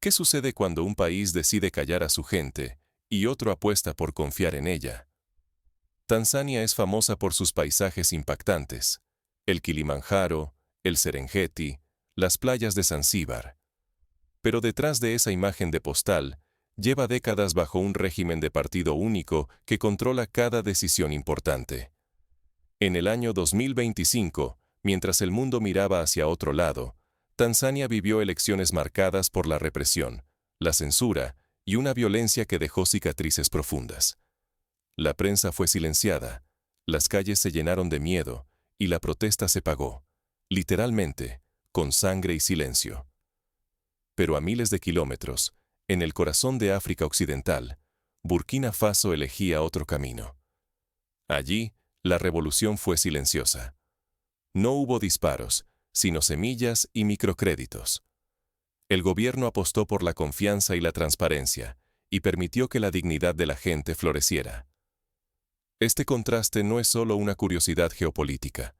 ¿Qué sucede cuando un país decide callar a su gente y otro apuesta por confiar en ella? Tanzania es famosa por sus paisajes impactantes: el Kilimanjaro, el Serengeti, las playas de Zanzíbar. Pero detrás de esa imagen de postal, lleva décadas bajo un régimen de partido único que controla cada decisión importante. En el año 2025, mientras el mundo miraba hacia otro lado, Tanzania vivió elecciones marcadas por la represión, la censura y una violencia que dejó cicatrices profundas. La prensa fue silenciada, las calles se llenaron de miedo y la protesta se pagó, literalmente, con sangre y silencio. Pero a miles de kilómetros, en el corazón de África Occidental, Burkina Faso elegía otro camino. Allí, la revolución fue silenciosa. No hubo disparos, sino semillas y microcréditos. El gobierno apostó por la confianza y la transparencia, y permitió que la dignidad de la gente floreciera. Este contraste no es solo una curiosidad geopolítica.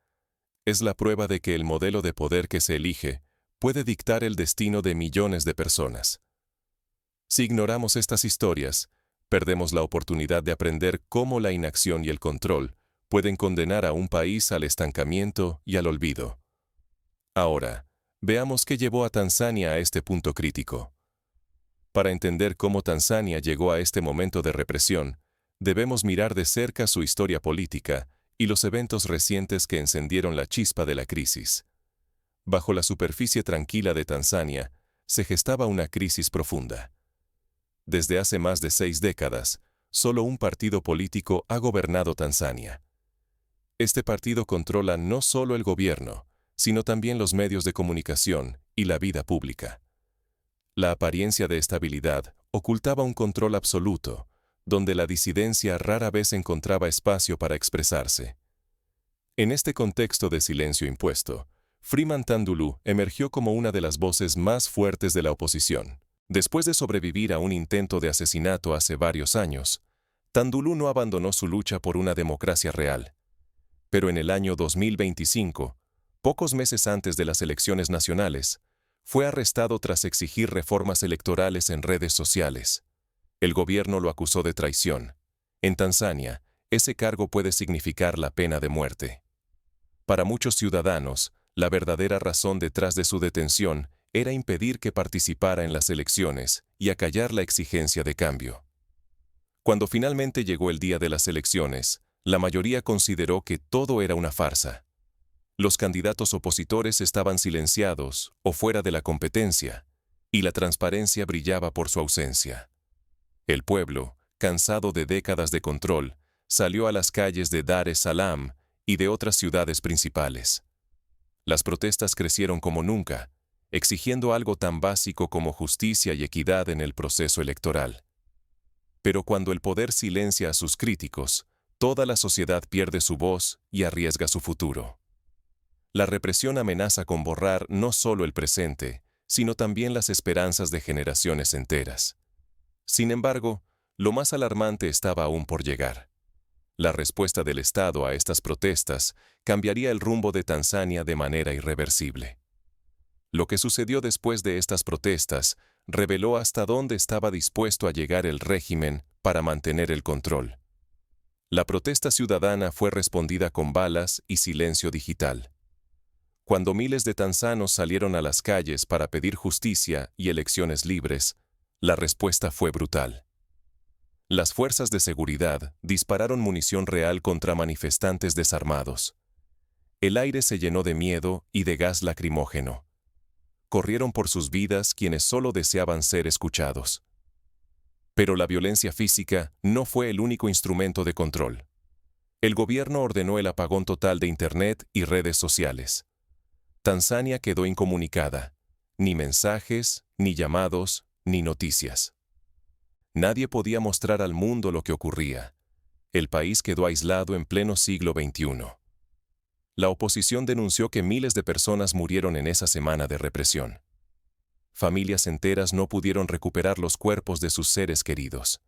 Es la prueba de que el modelo de poder que se elige puede dictar el destino de millones de personas. Si ignoramos estas historias, perdemos la oportunidad de aprender cómo la inacción y el control pueden condenar a un país al estancamiento y al olvido. Ahora, veamos qué llevó a Tanzania a este punto crítico. Para entender cómo Tanzania llegó a este momento de represión, debemos mirar de cerca su historia política y los eventos recientes que encendieron la chispa de la crisis. Bajo la superficie tranquila de Tanzania, se gestaba una crisis profunda. Desde hace más de 6 décadas, solo un partido político ha gobernado Tanzania. Este partido controla no solo el gobierno, sino también los medios de comunicación y la vida pública. La apariencia de estabilidad ocultaba un control absoluto, donde la disidencia rara vez encontraba espacio para expresarse. En este contexto de silencio impuesto, Freeman Tandulu emergió como una de las voces más fuertes de la oposición. Después de sobrevivir a un intento de asesinato hace varios años, Tandulu no abandonó su lucha por una democracia real. Pero en el año 2025, pocos meses antes de las elecciones nacionales, fue arrestado tras exigir reformas electorales en redes sociales. El gobierno lo acusó de traición. En Tanzania, ese cargo puede significar la pena de muerte. Para muchos ciudadanos, la verdadera razón detrás de su detención era impedir que participara en las elecciones y acallar la exigencia de cambio. Cuando finalmente llegó el día de las elecciones, la mayoría consideró que todo era una farsa. Los candidatos opositores estaban silenciados o fuera de la competencia, y la transparencia brillaba por su ausencia. El pueblo, cansado de décadas de control, salió a las calles de Dar es Salaam y de otras ciudades principales. Las protestas crecieron como nunca, exigiendo algo tan básico como justicia y equidad en el proceso electoral. Pero cuando el poder silencia a sus críticos, toda la sociedad pierde su voz y arriesga su futuro. La represión amenaza con borrar no solo el presente, sino también las esperanzas de generaciones enteras. Sin embargo, lo más alarmante estaba aún por llegar. La respuesta del Estado a estas protestas cambiaría el rumbo de Tanzania de manera irreversible. Lo que sucedió después de estas protestas reveló hasta dónde estaba dispuesto a llegar el régimen para mantener el control. La protesta ciudadana fue respondida con balas y silencio digital. Cuando miles de tanzanos salieron a las calles para pedir justicia y elecciones libres, la respuesta fue brutal. Las fuerzas de seguridad dispararon munición real contra manifestantes desarmados. El aire se llenó de miedo y de gas lacrimógeno. Corrieron por sus vidas quienes solo deseaban ser escuchados. Pero la violencia física no fue el único instrumento de control. El gobierno ordenó el apagón total de Internet y redes sociales. Tanzania quedó incomunicada. Ni mensajes, ni llamados, ni noticias. Nadie podía mostrar al mundo lo que ocurría. El país quedó aislado en pleno siglo XXI. La oposición denunció que miles de personas murieron en esa semana de represión. Familias enteras no pudieron recuperar los cuerpos de sus seres queridos.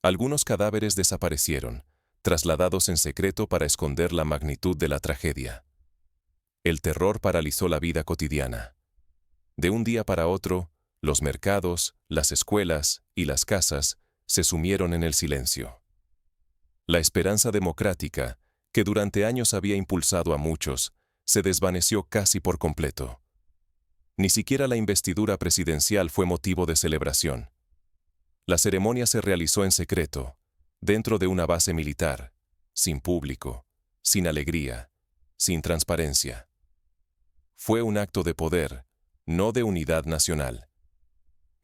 Algunos cadáveres desaparecieron, trasladados en secreto para esconder la magnitud de la tragedia. El terror paralizó la vida cotidiana. De un día para otro, Los mercados, las escuelas y las casas se sumieron en el silencio. La esperanza democrática, que durante años había impulsado a muchos, se desvaneció casi por completo. Ni siquiera la investidura presidencial fue motivo de celebración. La ceremonia se realizó en secreto, dentro de una base militar, sin público, sin alegría, sin transparencia. Fue un acto de poder, no de unidad nacional.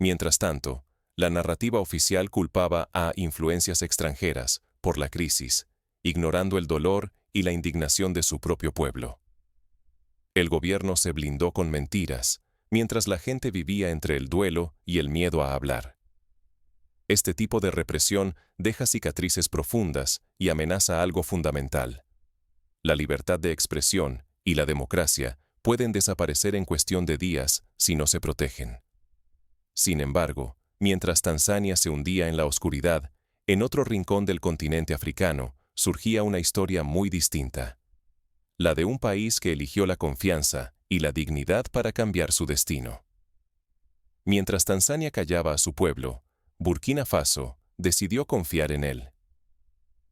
Mientras tanto, la narrativa oficial culpaba a influencias extranjeras por la crisis, ignorando el dolor y la indignación de su propio pueblo. El gobierno se blindó con mentiras, mientras la gente vivía entre el duelo y el miedo a hablar. Este tipo de represión deja cicatrices profundas y amenaza algo fundamental. La libertad de expresión y la democracia pueden desaparecer en cuestión de días si no se protegen. Sin embargo, mientras Tanzania se hundía en la oscuridad, en otro rincón del continente africano surgía una historia muy distinta. La de un país que eligió la confianza y la dignidad para cambiar su destino. Mientras Tanzania callaba a su pueblo, Burkina Faso decidió confiar en él.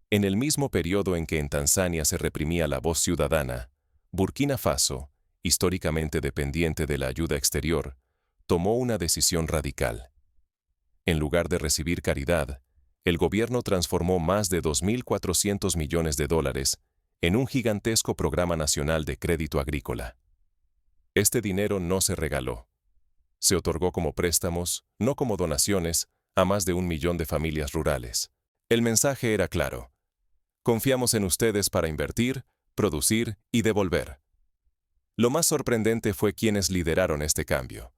En el mismo periodo en que en Tanzania se reprimía la voz ciudadana, Burkina Faso, históricamente dependiente de la ayuda exterior, tomó una decisión radical. En lugar de recibir caridad, el gobierno transformó más de 2.400 millones de dólares en un gigantesco programa nacional de crédito agrícola. Este dinero no se regaló. Se otorgó como préstamos, no como donaciones, a más de 1 millón de familias rurales. El mensaje era claro. Confiamos en ustedes para invertir, producir y devolver. Lo más sorprendente fue quienes lideraron este cambio.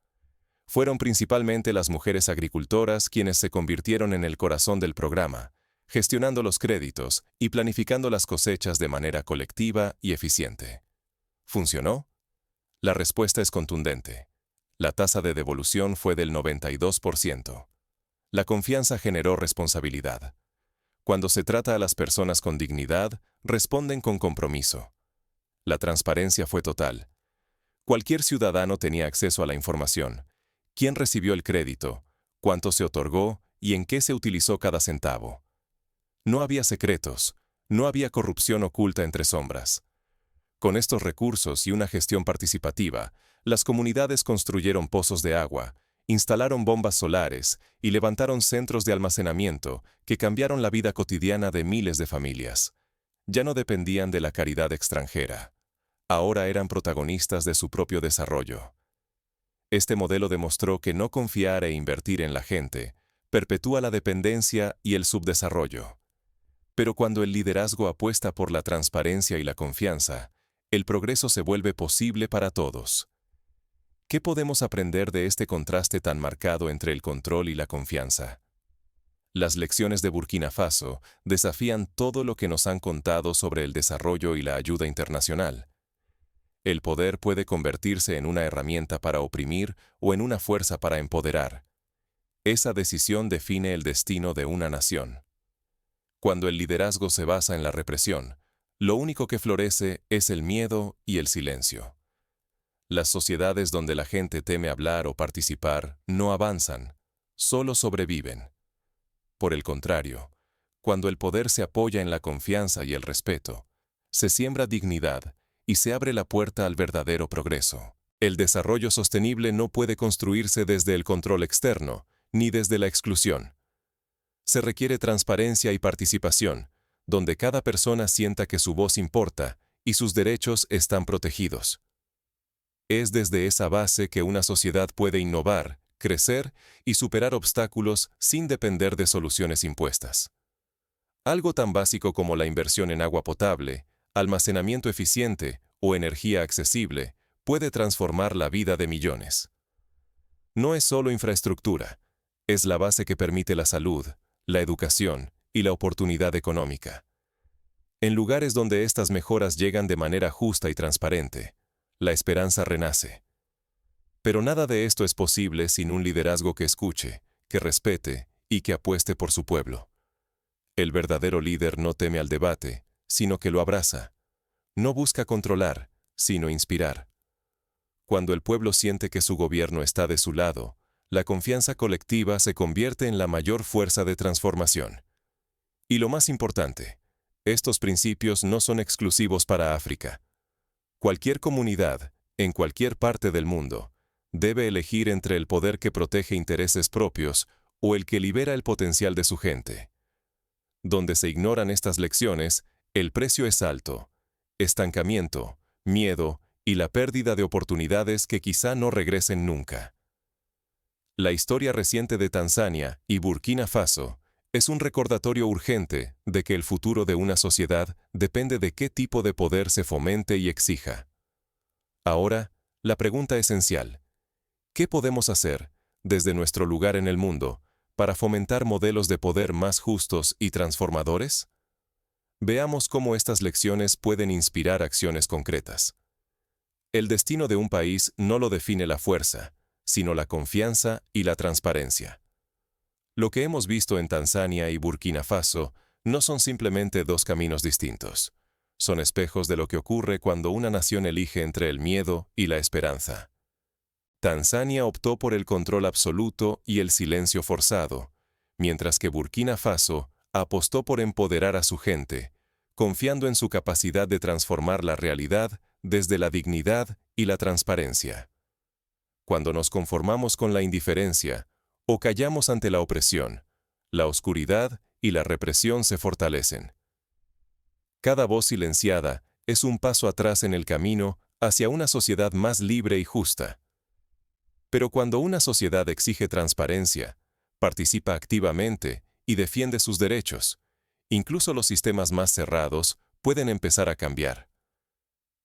Fueron principalmente las mujeres agricultoras quienes se convirtieron en el corazón del programa, gestionando los créditos y planificando las cosechas de manera colectiva y eficiente. ¿Funcionó? La respuesta es contundente. La tasa de devolución fue del 92%. La confianza generó responsabilidad. Cuando se trata a las personas con dignidad, responden con compromiso. La transparencia fue total. Cualquier ciudadano tenía acceso a la información. ¿Quién recibió el crédito? ¿Cuánto se otorgó? ¿Y en qué se utilizó cada centavo? No había secretos. No había corrupción oculta entre sombras. Con estos recursos y una gestión participativa, las comunidades construyeron pozos de agua, instalaron bombas solares y levantaron centros de almacenamiento que cambiaron la vida cotidiana de miles de familias. Ya no dependían de la caridad extranjera. Ahora eran protagonistas de su propio desarrollo. Este modelo demostró que no confiar e invertir en la gente perpetúa la dependencia y el subdesarrollo. Pero cuando el liderazgo apuesta por la transparencia y la confianza, el progreso se vuelve posible para todos. ¿Qué podemos aprender de este contraste tan marcado entre el control y la confianza? Las lecciones de Burkina Faso desafían todo lo que nos han contado sobre el desarrollo y la ayuda internacional. El poder puede convertirse en una herramienta para oprimir o en una fuerza para empoderar. Esa decisión define el destino de una nación. Cuando el liderazgo se basa en la represión, lo único que florece es el miedo y el silencio. Las sociedades donde la gente teme hablar o participar no avanzan, solo sobreviven. Por el contrario, cuando el poder se apoya en la confianza y el respeto, se siembra dignidad y se abre la puerta al verdadero progreso. El desarrollo sostenible no puede construirse desde el control externo, ni desde la exclusión. Se requiere transparencia y participación, donde cada persona sienta que su voz importa y sus derechos están protegidos. Es desde esa base que una sociedad puede innovar, crecer y superar obstáculos sin depender de soluciones impuestas. Algo tan básico como la inversión en agua potable, almacenamiento eficiente o energía accesible puede transformar la vida de millones. No es solo infraestructura, es la base que permite la salud, la educación y la oportunidad económica. En lugares donde estas mejoras llegan de manera justa y transparente, la esperanza renace. Pero nada de esto es posible sin un liderazgo que escuche, que respete y que apueste por su pueblo. El verdadero líder no teme al debate, sino que lo abraza. No busca controlar, sino inspirar. Cuando el pueblo siente que su gobierno está de su lado, la confianza colectiva se convierte en la mayor fuerza de transformación. Y lo más importante, estos principios no son exclusivos para África. Cualquier comunidad, en cualquier parte del mundo, debe elegir entre el poder que protege intereses propios o el que libera el potencial de su gente. Donde se ignoran estas lecciones, el precio es alto: estancamiento, miedo y la pérdida de oportunidades que quizá no regresen nunca. La historia reciente de Tanzania y Burkina Faso es un recordatorio urgente de que el futuro de una sociedad depende de qué tipo de poder se fomente y exija. Ahora, la pregunta esencial: ¿qué podemos hacer, desde nuestro lugar en el mundo, para fomentar modelos de poder más justos y transformadores? Veamos cómo estas lecciones pueden inspirar acciones concretas. El destino de un país no lo define la fuerza, sino la confianza y la transparencia. Lo que hemos visto en Tanzania y Burkina Faso no son simplemente dos caminos distintos. Son espejos de lo que ocurre cuando una nación elige entre el miedo y la esperanza. Tanzania optó por el control absoluto y el silencio forzado, mientras que Burkina Faso apostó por empoderar a su gente, confiando en su capacidad de transformar la realidad desde la dignidad y la transparencia. Cuando nos conformamos con la indiferencia o callamos ante la opresión, la oscuridad y la represión se fortalecen. Cada voz silenciada es un paso atrás en el camino hacia una sociedad más libre y justa. Pero cuando una sociedad exige transparencia, participa activamente y defiende sus derechos, incluso los sistemas más cerrados pueden empezar a cambiar.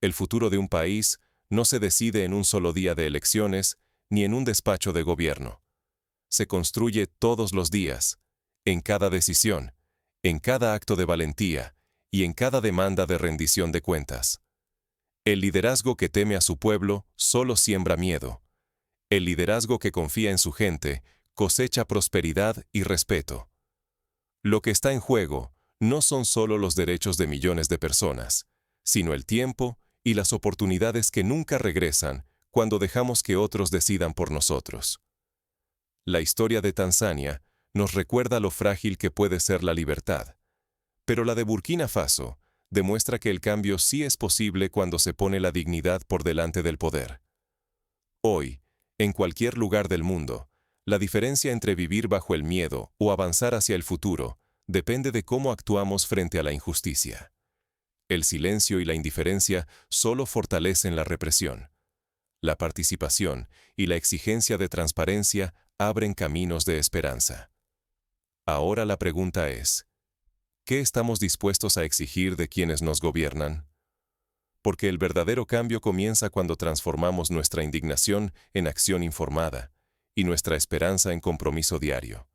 El futuro de un país no se decide en un solo día de elecciones ni en un despacho de gobierno. Se construye todos los días, en cada decisión, en cada acto de valentía y en cada demanda de rendición de cuentas. El liderazgo que teme a su pueblo solo siembra miedo. El liderazgo que confía en su gente cosecha prosperidad y respeto. Lo que está en juego no son solo los derechos de millones de personas, sino el tiempo y las oportunidades que nunca regresan cuando dejamos que otros decidan por nosotros. La historia de Tanzania nos recuerda lo frágil que puede ser la libertad, pero la de Burkina Faso demuestra que el cambio sí es posible cuando se pone la dignidad por delante del poder. Hoy, en cualquier lugar del mundo, la diferencia entre vivir bajo el miedo o avanzar hacia el futuro depende de cómo actuamos frente a la injusticia. El silencio y la indiferencia solo fortalecen la represión. La participación y la exigencia de transparencia abren caminos de esperanza. Ahora la pregunta es: ¿qué estamos dispuestos a exigir de quienes nos gobiernan? Porque el verdadero cambio comienza cuando transformamos nuestra indignación en acción informada y nuestra esperanza en compromiso diario.